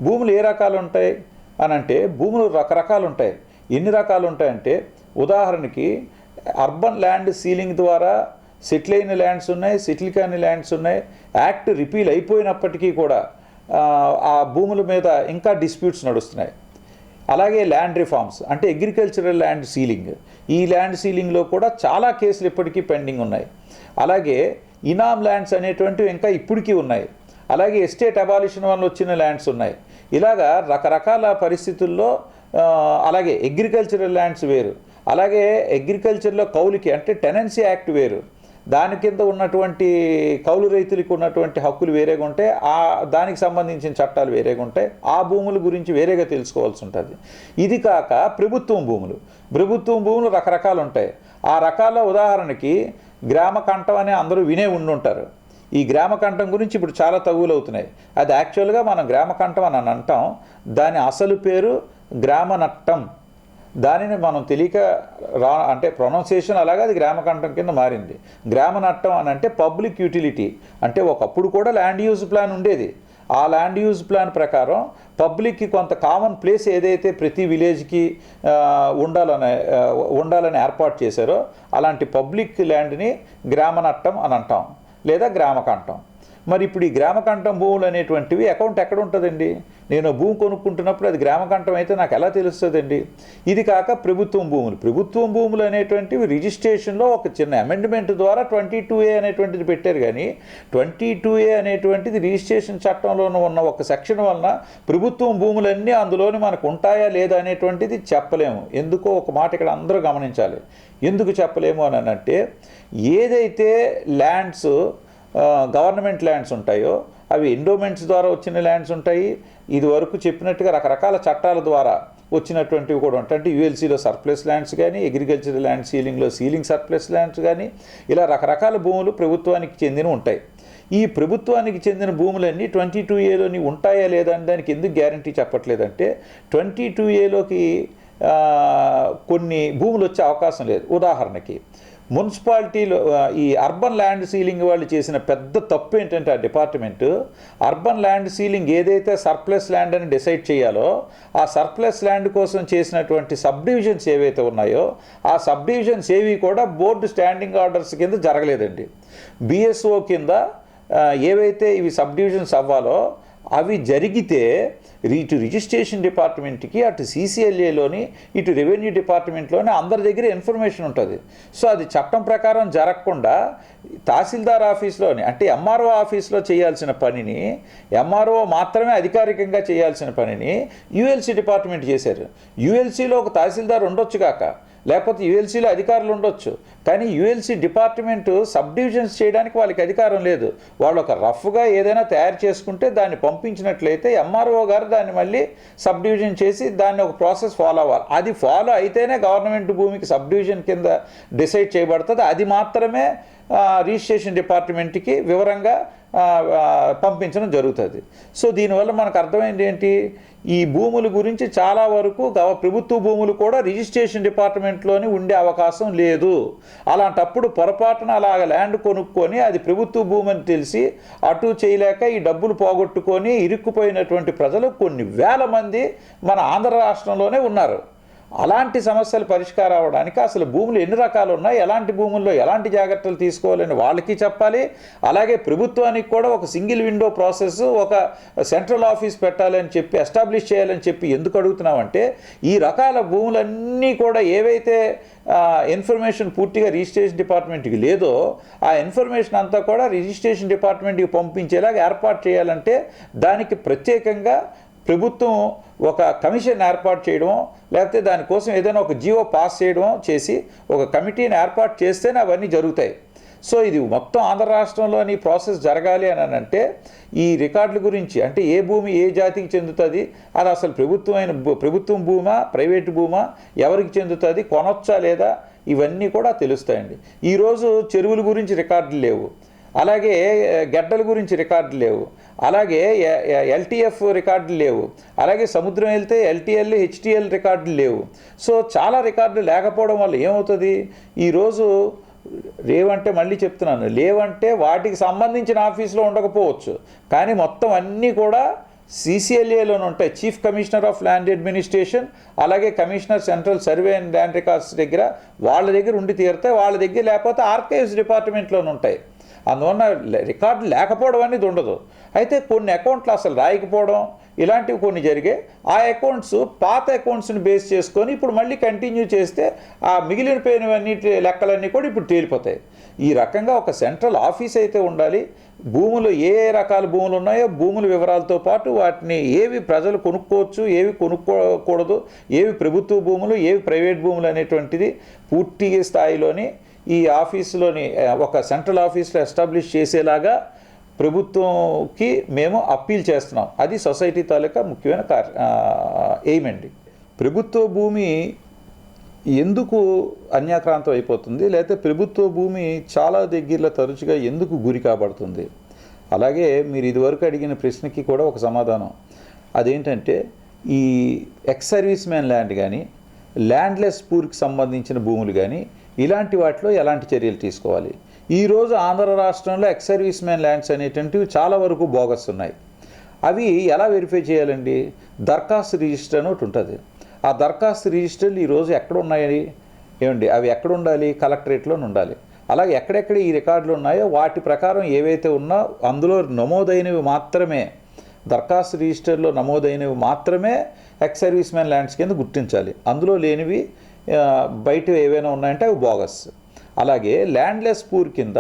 భూములు ఏ రకాలు ఉంటాయి అని అంటే భూములు రకరకాలు ఉంటాయి. ఎన్ని రకాలు ఉంటాయంటే ఉదాహరణకి అర్బన్ ల్యాండ్ సీలింగ్ ద్వారా సెటిల్ అయిన ల్యాండ్స్ ఉన్నాయి, సెటిల్ కాని ల్యాండ్స్ ఉన్నాయి. యాక్ట్ రిపీల్ అయిపోయినప్పటికీ కూడా ఆ భూముల మీద ఇంకా డిస్ప్యూట్స్ నడుస్తున్నాయి. అలాగే ల్యాండ్ రిఫార్మ్స్ అంటే అగ్రికల్చరల్ ల్యాండ్ సీలింగ్, ఈ ల్యాండ్ సీలింగ్లో కూడా చాలా కేసులు ఇప్పటికీ పెండింగ్ ఉన్నాయి. అలాగే ఇనామ్ ల్యాండ్స్ అనేటువంటివి ఇంకా ఇప్పటికీ ఉన్నాయి. అలాగే ఎస్టేట్ అబాలిషన్ వల్ల వచ్చిన ల్యాండ్స్ ఉన్నాయి. ఇలాగా రకరకాల పరిస్థితుల్లో అలాగే అగ్రికల్చరల్ ల్యాండ్స్ వేరు, అలాగే అగ్రికల్చర్లో కౌలుకి అంటే టెనెన్సీ యాక్ట్ వేరు, దాని కింద ఉన్నటువంటి కౌలు రైతులకు ఉన్నటువంటి హక్కులు వేరేగా ఉంటాయి, దానికి సంబంధించిన చట్టాలు వేరేగా ఉంటాయి. ఆ భూముల గురించి వేరేగా తెలుసుకోవాల్సి ఉంటుంది. ఇది కాక ప్రభుత్వం భూములు రకరకాలు ఉంటాయి. ఆ రకాల ఉదాహరణకి గ్రామ కంఠం అని అందరూ వినే ఉండుంటారు. ఈ గ్రామ కంఠం గురించి ఇప్పుడు చాలా తగువులు అవుతున్నాయి. అది యాక్చువల్గా మనం గ్రామ కంఠం అని అంటాం, దాని అసలు పేరు గ్రామ నట్టం. దానిని మనం తెలియక అంటే ప్రొనౌన్సియేషన్ అలాగే అది గ్రామకంఠం కింద మారింది. గ్రామ నట్టం అని అంటే పబ్లిక్ యూటిలిటీ. అంటే ఒకప్పుడు కూడా ల్యాండ్ యూజ్ ప్లాన్ ఉండేది. ఆ ల్యాండ్ యూజ్ ప్లాన్ ప్రకారం పబ్లిక్కి కొంత కామన్ ప్లేస్ ఏదైతే ప్రతి విలేజ్కి ఉండాలని ఏర్పాటు చేశారో అలాంటి పబ్లిక్ ల్యాండ్ని గ్రామ నట్టం అని అంటాం లేదా గ్రామకంఠం. మరి ఇప్పుడు ఈ గ్రామకంఠం భూములు అనేటువంటివి అకౌంట్ ఎక్కడ ఉంటుందండి? నేను భూమి కొనుక్కుంటున్నప్పుడు అది గ్రామకంఠం అయితే నాకు ఎలా తెలుస్తుందండి? ఇది కాక ప్రభుత్వం భూములు అనేటువంటివి రిజిస్ట్రేషన్లో ఒక చిన్న అమెండ్మెంట్ ద్వారా 22A అనేటువంటిది పెట్టారు. కానీ 22A అనేటువంటిది రిజిస్ట్రేషన్ చట్టంలోనూ ఉన్న ఒక సెక్షన్ వలన ప్రభుత్వం భూములన్నీ అందులోని మనకు ఉంటాయా లేదా అనేటువంటిది చెప్పలేము. ఎందుకో ఒక మాట ఇక్కడ అందరూ గమనించాలి. ఎందుకు చెప్పలేము అని అంటే ఏదైతే ల్యాండ్స్ గవర్నమెంట్ ల్యాండ్స్ ఉంటాయో అవి ఎండోమెంట్స్ ద్వారా వచ్చిన ల్యాండ్స్ ఉంటాయి. ఇది వరకు చెప్పినట్టుగా రకరకాల చట్టాల ద్వారా వచ్చినటువంటివి కూడా ఉంటాయి. అంటే ULCలో సర్ప్లస్ ల్యాండ్స్ కానీ, అగ్రికల్చరల్ ల్యాండ్ సీలింగ్లో సీలింగ్ సర్ప్లస్ ల్యాండ్స్ కానీ, ఇలా రకరకాల భూములు ప్రభుత్వానికి చెందిన ఉంటాయి. ఈ ప్రభుత్వానికి చెందిన భూములన్నీ 22Aలోని ఉంటాయా లేదా అని దానికి ఎందుకు గ్యారంటీ చెప్పట్లేదంటే 22Aలోకి కొన్ని భూములు వచ్చే అవకాశం లేదు. ఉదాహరణకి మున్సిపాలిటీలో ఈ అర్బన్ ల్యాండ్ సీలింగ్ వాళ్ళు చేసిన పెద్ద తప్పు ఏంటంటే ఆ డిపార్ట్మెంటు అర్బన్ ల్యాండ్ సీలింగ్ ఏదైతే సర్ప్లస్ ల్యాండ్ అని డిసైడ్ చేయాలో ఆ సర్ప్లస్ ల్యాండ్ కోసం చేసినటువంటి సబ్ డివిజన్స్ ఏవైతే ఉన్నాయో ఆ సబ్ డివిజన్స్ ఏవి కూడా బోర్డు స్టాండింగ్ ఆర్డర్స్ కింద జరగలేదండి. BSO కింద ఏవైతే ఇవి సబ్ డివిజన్స్ అవ్వాలో అవి జరిగితే ఇటు రిజిస్ట్రేషన్ డిపార్ట్మెంట్కి అటు CCLAలోని ఇటు రెవెన్యూ డిపార్ట్మెంట్లోని అందరి దగ్గర ఇన్ఫర్మేషన్ ఉంటుంది. సో అది చట్టం ప్రకారం జరగకుండా తహసీల్దార్ ఆఫీస్లోని అంటే MRO ఆఫీస్లో చేయాల్సిన పనిని MRO మాత్రమే అధికారికంగా చేయాల్సిన పనిని ULC డిపార్ట్మెంట్ చేశారు. ULCలో ఒక తహసీల్దార్ ఉండొచ్చు కాక లేకపోతే ULCలో అధికారులు ఉండొచ్చు, కానీ ULC డిపార్ట్మెంట్ సబ్ డివిజన్స్ చేయడానికి వాళ్ళకి అధికారం లేదు. వాళ్ళు ఒక రఫ్గా ఏదైనా తయారు చేసుకుంటే దాన్ని పంపించినట్లయితే MRO గారు దాన్ని మళ్ళీ సబ్ డివిజన్ చేసి దాన్ని ఒక ప్రాసెస్ ఫాలో అవ్వాలి. అది ఫాలో అయితేనే గవర్నమెంట్ భూమికి సబ్ డివిజన్ కింద డిసైడ్ చేయబడుతుంది. అది మాత్రమే రిజిస్ట్రేషన్ డిపార్ట్మెంట్కి వివరంగా పంపించడం జరుగుతుంది. సో దీనివల్ల మనకు అర్థమైంది ఏంటి, ఈ భూముల గురించి చాలా వరకు ప్రభుత్వ భూములు కూడా రిజిస్ట్రేషన్ డిపార్ట్మెంట్లోని ఉండే అవకాశం లేదు. అలాంటప్పుడు పొరపాటున అలాగ ల్యాండ్ కొనుక్కొని అది ప్రభుత్వ భూమి అని తెలిసి అటు చేయలేక ఈ డబ్బులు పోగొట్టుకొని ఇరుక్కుపోయినటువంటి ప్రజలు కొన్ని వేల మంది మన ఆంధ్ర రాష్ట్రంలోనే ఉన్నారు. అలాంటి సమస్యలు పరిష్కారం అవ్వడానికి అసలు భూములు ఎన్ని రకాలు ఉన్నాయి, ఎలాంటి భూముల్లో ఎలాంటి జాగ్రత్తలు తీసుకోవాలని వాళ్ళకి చెప్పాలి. అలాగే ప్రభుత్వానికి కూడా ఒక సింగిల్ విండో ప్రాసెస్, ఒక సెంట్రల్ ఆఫీస్ పెట్టాలని చెప్పి ఎస్టాబ్లిష్ చేయాలని చెప్పి ఎందుకు అడుగుతున్నామంటే ఈ రకాల భూములన్నీ కూడా ఏవైతే ఇన్ఫర్మేషన్ పూర్తిగా రిజిస్ట్రేషన్ డిపార్ట్మెంట్కి లేదో ఆ ఇన్ఫర్మేషన్ అంతా కూడా రిజిస్ట్రేషన్ డిపార్ట్మెంట్కి పంపించేలాగా ఏర్పాటు చేయాలంటే దానికి ప్రత్యేకంగా ప్రభుత్వం ఒక కమిషన్ ఏర్పాటు చేయడమో లేకపోతే దానికోసం ఏదైనా ఒక జీవో పాస్ చేయడమో చేసి ఒక కమిటీని ఏర్పాటు చేస్తేనే అవన్నీ జరుగుతాయి. సో ఇది మొత్తం ఆంధ్ర రాష్ట్రంలోని ప్రాసెస్ జరగాలి అని అంటే ఈ రికార్డుల గురించి అంటే ఏ భూమి ఏ జాతికి చెందుతుంది, అది అసలు ప్రభుత్వం భూమా ప్రైవేటు భూమా ఎవరికి చెందుతుంది, కొనొచ్చా లేదా, ఇవన్నీ కూడా తెలుస్తాయండి. ఈరోజు చెరువుల గురించి రికార్డులు లేవు, అలాగే గడ్డల గురించి రికార్డులు లేవు, అలాగే LTF రికార్డులు లేవు, అలాగే సముద్రం వెళ్తే LTL HTL రికార్డులు లేవు. సో చాలా రికార్డులు లేకపోవడం వల్ల ఏమవుతుంది, ఈరోజు లేవంటే మళ్ళీ చెప్తున్నాను, లేవంటే వాటికి సంబంధించిన ఆఫీసులో ఉండకపోవచ్చు కానీ మొత్తం అన్నీ కూడా CCLAలోనే ఉంటాయి, chief commissioner of land administration, అలాగే commissioner central survey and land records దగ్గర వాళ్ళ దగ్గర ఉండి తీరుతాయి. వాళ్ళ దగ్గర లేకపోతే ఆర్కైవ్స్ డిపార్ట్మెంట్లోనే ఉంటాయి. అందువల్ల రికార్డు లేకపోవడం అనేది ఉండదు. అయితే కొన్ని అకౌంట్లు అసలు రాయకపోవడం ఇలాంటివి కొన్ని జరిగే, ఆ అకౌంట్స్ పాత అకౌంట్స్ని బేస్ చేసుకొని ఇప్పుడు మళ్ళీ కంటిన్యూ చేస్తే ఆ మిగిలిపోయినవన్నిటి లెక్కలన్నీ కూడా ఇప్పుడు తేలిపోతాయి. ఈ రకంగా ఒక సెంట్రల్ ఆఫీస్ అయితే ఉండాలి. భూములు ఏ రకాల భూములు ఉన్నాయో భూముల వివరాలతో పాటు వాటిని ఏవి ప్రజలు కొనుక్కోవచ్చు, ఏవి కొనుక్కోకూడదు, ఏవి ప్రభుత్వ భూములు, ఏవి ప్రైవేట్ భూములు అనేటువంటిది పూర్తి స్థాయిలోని ఈ ఆఫీసులోని ఒక సెంట్రల్ ఆఫీస్లో ఎస్టాబ్లిష్ చేసేలాగా ప్రభుత్వంకి మేము అప్పీల్ చేస్తున్నాం. అది సొసైటీ తాలూకా ముఖ్యమైన ఎయిమ్ అండి. ప్రభుత్వ భూమి ఎందుకు అన్యాక్రాంతం అయిపోతుంది, లేకపోతే ప్రభుత్వ భూమి చాలా దగ్గరలో తరచుగా ఎందుకు గురి కాబడుతుంది? అలాగే మీరు ఇదివరకు అడిగిన ప్రశ్నకి కూడా ఒక సమాధానం. అదేంటంటే ఈ ఎక్స్ సర్వీస్ మ్యాన్ ల్యాండ్ కానీ, ల్యాండ్లెస్ పూర్కి సంబంధించిన భూములు కానీ, ఇలాంటి వాటిలో ఎలాంటి చర్యలు తీసుకోవాలి? ఈరోజు ఆంధ్ర రాష్ట్రంలో ఎక్స్ సర్వీస్ మ్యాన్ ల్యాండ్స్ అనేటువంటివి చాలా వరకు బోగస్ ఉన్నాయి. అవి ఎలా వెరిఫై చేయాలండి? దరఖాస్తు రిజిస్టర్ అని ఒకటి ఉంటుంది. ఆ దరఖాస్తు రిజిస్టర్లు ఈరోజు ఎక్కడ ఉన్నాయి ఏమండి? అవి ఎక్కడ ఉండాలి? కలెక్టరేట్లో ఉండాలి. అలాగే ఎక్కడెక్కడ ఈ రికార్డులు ఉన్నాయో వాటి ప్రకారం ఏవైతే ఉన్నా అందులో నమోదైనవి మాత్రమే, దరఖాస్తు రిజిస్టర్లో నమోదైనవి మాత్రమే ఎక్స్ సర్వీస్ మ్యాన్ ల్యాండ్స్ కింద గుర్తించాలి. అందులో లేనివి బయట ఏవైనా ఉన్నాయంటే అవి బోగస్. అలాగే ల్యాండ్లెస్ పూర్ కింద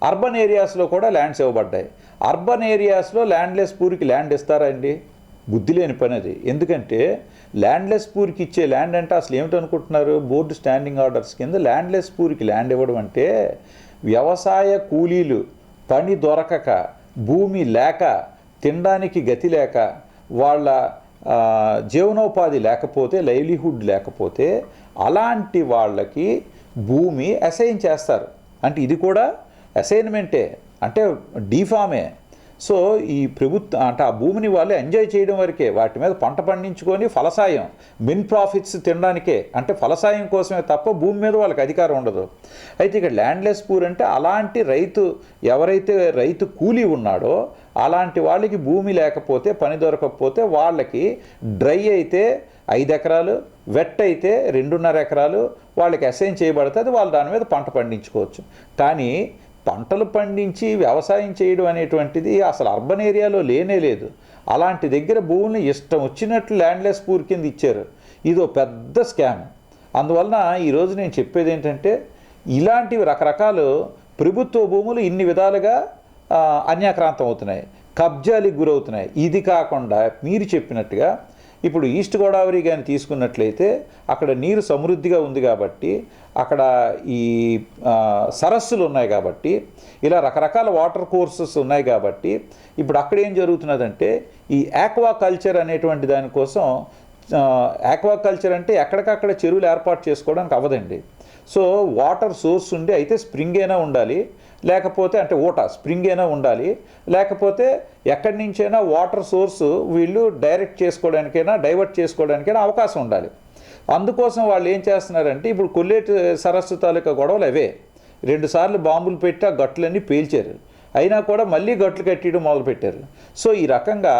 అర్బన్ ఏరియాస్లో కూడా ల్యాండ్స్ ఇవ్వబడ్డాయి. అర్బన్ ఏరియాస్లో ల్యాండ్లెస్ పూర్కి ల్యాండ్ ఇస్తారా అండి? బుద్ధి లేని పని అది. ఎందుకంటే ల్యాండ్లెస్ పూర్కి ఇచ్చే ల్యాండ్ అంటే అసలు ఏమిటనుకుంటున్నారు? బోర్డు స్టాండింగ్ ఆర్డర్స్ కింద ల్యాండ్లెస్ పూర్కి ల్యాండ్ ఇవ్వడం అంటే వ్యవసాయ కూలీలు పని దొరకక, భూమి లేక, తినడానికి గతి లేక, వాళ్ళ జీవనోపాధి లేకపోతే, లైవ్లీహుడ్ లేకపోతే అలాంటి వాళ్ళకి భూమి అసైన్ చేస్తారు. అంటే ఇది కూడా అసైన్మెంటే, అంటే డీఫామే. సో ఈ ప్రభుత్వం అంటే ఆ భూమిని వాళ్ళు ఎంజాయ్ చేయడం వరకే, వాటి మీద పంట పండించుకొని ఫలసాయం మిన్ ప్రాఫిట్స్ తినడానికే, అంటే ఫలసాయం కోసమే తప్ప భూమి మీద వాళ్ళకి అధికారం ఉండదు. అయితే ఇక్కడ ల్యాండ్లెస్ పూర్ అంటే అలాంటి రైతు, ఎవరైతే రైతు కూలీ ఉన్నాడో అలాంటి వాళ్ళకి భూమి లేకపోతే, పని దొరకకపోతే వాళ్ళకి డ్రై అయితే 5 ఎకరాలు, వెట్ అయితే 2.5 ఎకరాలు వాళ్ళకి అసైన్ చేయబడుతుంది. వాళ్ళు దాని మీద పంట పండించుకోవచ్చు. కానీ పంటలు పండించి వ్యవసాయం చేయడం అనేటువంటిది అసలు అర్బన్ ఏరియాలో లేనే లేదు. అలాంటి దగ్గర భూముల్ని ఇష్టం వచ్చినట్లు ల్యాండ్లెస్ పూర్ కింద ఇచ్చారు. ఇదో పెద్ద స్కామ్. అందువలన ఈరోజు నేను చెప్పేది ఏంటంటే ఇలాంటివి రకరకాలు ప్రభుత్వ భూములు ఇన్ని విధాలుగా అన్యాక్రాంతం అవుతున్నాయి, కబ్జాలకు గురవుతున్నాయి. ఇది కాకుండా మీరు చెప్పినట్టుగా ఇప్పుడు ఈస్ట్ గోదావరి కానీ తీసుకున్నట్లయితే అక్కడ నీరు సమృద్ధిగా ఉంది కాబట్టి, అక్కడ ఈ సరస్సులు ఉన్నాయి కాబట్టి, ఇలా రకరకాల వాటర్ కోర్సెస్ ఉన్నాయి కాబట్టి ఇప్పుడు అక్కడ ఏం జరుగుతున్నదంటే ఈ ఆక్వా కల్చర్ అనేటువంటి దానికోసం, ఆక్వా కల్చర్ అంటే ఎక్కడికక్కడ చెరువులు ఏర్పాటు చేసుకోవడానికి అవ్వదండి. సో వాటర్ సోర్స్ ఉండి అయితే స్ప్రింగ్ అయినా ఉండాలి, లేకపోతే అంటే స్ప్రింగ్ అయినా ఉండాలి, లేకపోతే ఎక్కడి నుంచైనా వాటర్ సోర్స్ వీళ్ళు డైరెక్ట్ చేసుకోవడానికైనా డైవర్ట్ చేసుకోవడానికైనా అవకాశం ఉండాలి. అందుకోసం వాళ్ళు ఏం చేస్తున్నారంటే ఇప్పుడు కొల్లేటి సరస్సు తాలూకా గొడవలు అవే. 2 సార్లు బాంబులు పెట్టి ఆ గట్లన్నీ పేల్చారు, అయినా కూడా మళ్ళీ గట్లు కట్టడం మొదలుపెట్టారు. సో ఈ రకంగా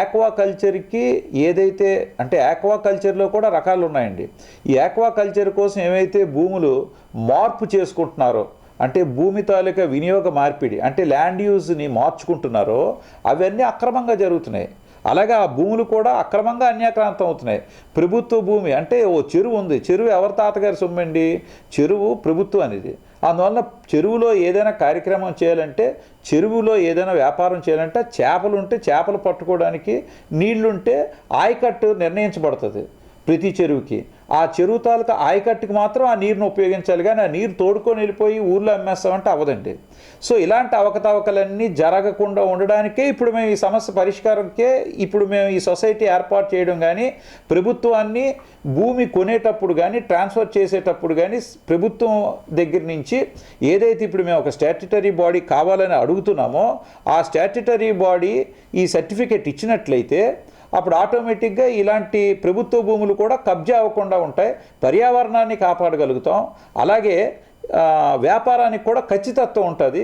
ఆక్వా కల్చర్కి ఏదైతే అంటే ఆక్వా కల్చర్లో కూడా రకాలు ఉన్నాయండి. ఈ ఆక్వా కల్చర్ కోసం ఏమైతే భూములు మార్పు చేసుకుంటున్నారో, అంటే భూమి తాలూకా వినియోగ మార్పిడి అంటే ల్యాండ్ యూజ్ని మార్చుకుంటున్నారో అవన్నీ అక్రమంగా జరుగుతున్నాయి. అలాగే ఆ భూములు కూడా అక్రమంగా అన్యాక్రాంతం అవుతున్నాయి. ప్రభుత్వ భూమి అంటే ఓ చెరువు ఉంది, చెరువు ఎవరి తాతగారి సొమ్మండి? చెరువు ప్రభుత్వం అనేది. అందువల్ల చెరువులో ఏదైనా కార్యక్రమం చేయాలంటే, చెరువులో ఏదైనా వ్యాపారం చేయాలంటే చేపలు ఉంటే చేపలు పట్టుకోవడానికి నీళ్లుంటే ఆయకట్టు నిర్ణయించబడుతుంది ప్రతి చెరువుకి. ఆ చెరువు తాలూకా ఆయకట్టుకి మాత్రం ఆ నీరును ఉపయోగించాలి, కానీ ఆ నీరు తోడుకొని వెళ్ళిపోయి ఊర్లో అమ్మేస్తామంటే అవ్వదండి. సో ఇలాంటి అవకతవకలన్నీ జరగకుండా ఉండడానికే ఇప్పుడు మేము ఈ సమస్య పరిష్కారంకే ఇప్పుడు మేము ఈ సొసైటీ ఏర్పాటు చేయడం కానీ, ప్రభుత్వాన్ని భూమి కొనేటప్పుడు కానీ ట్రాన్స్ఫర్ చేసేటప్పుడు కానీ ప్రభుత్వం దగ్గర నుంచి ఏదైతే ఇప్పుడు మేము ఒక స్టాట్యుటరీ బాడీ కావాలని అడుగుతున్నామో ఆ స్టాట్యుటరీ బాడీ ఈ సర్టిఫికేట్ ఇచ్చినట్లయితే అప్పుడు ఆటోమేటిక్గా ఇలాంటి ప్రభుత్వ భూములు కూడా కబ్జా అవ్వకుండా ఉంటాయి, పర్యావరణాన్ని కాపాడగలుగుతాం, అలాగే వ్యాపారానికి కూడా ఖచ్చితత్వం ఉంటుంది.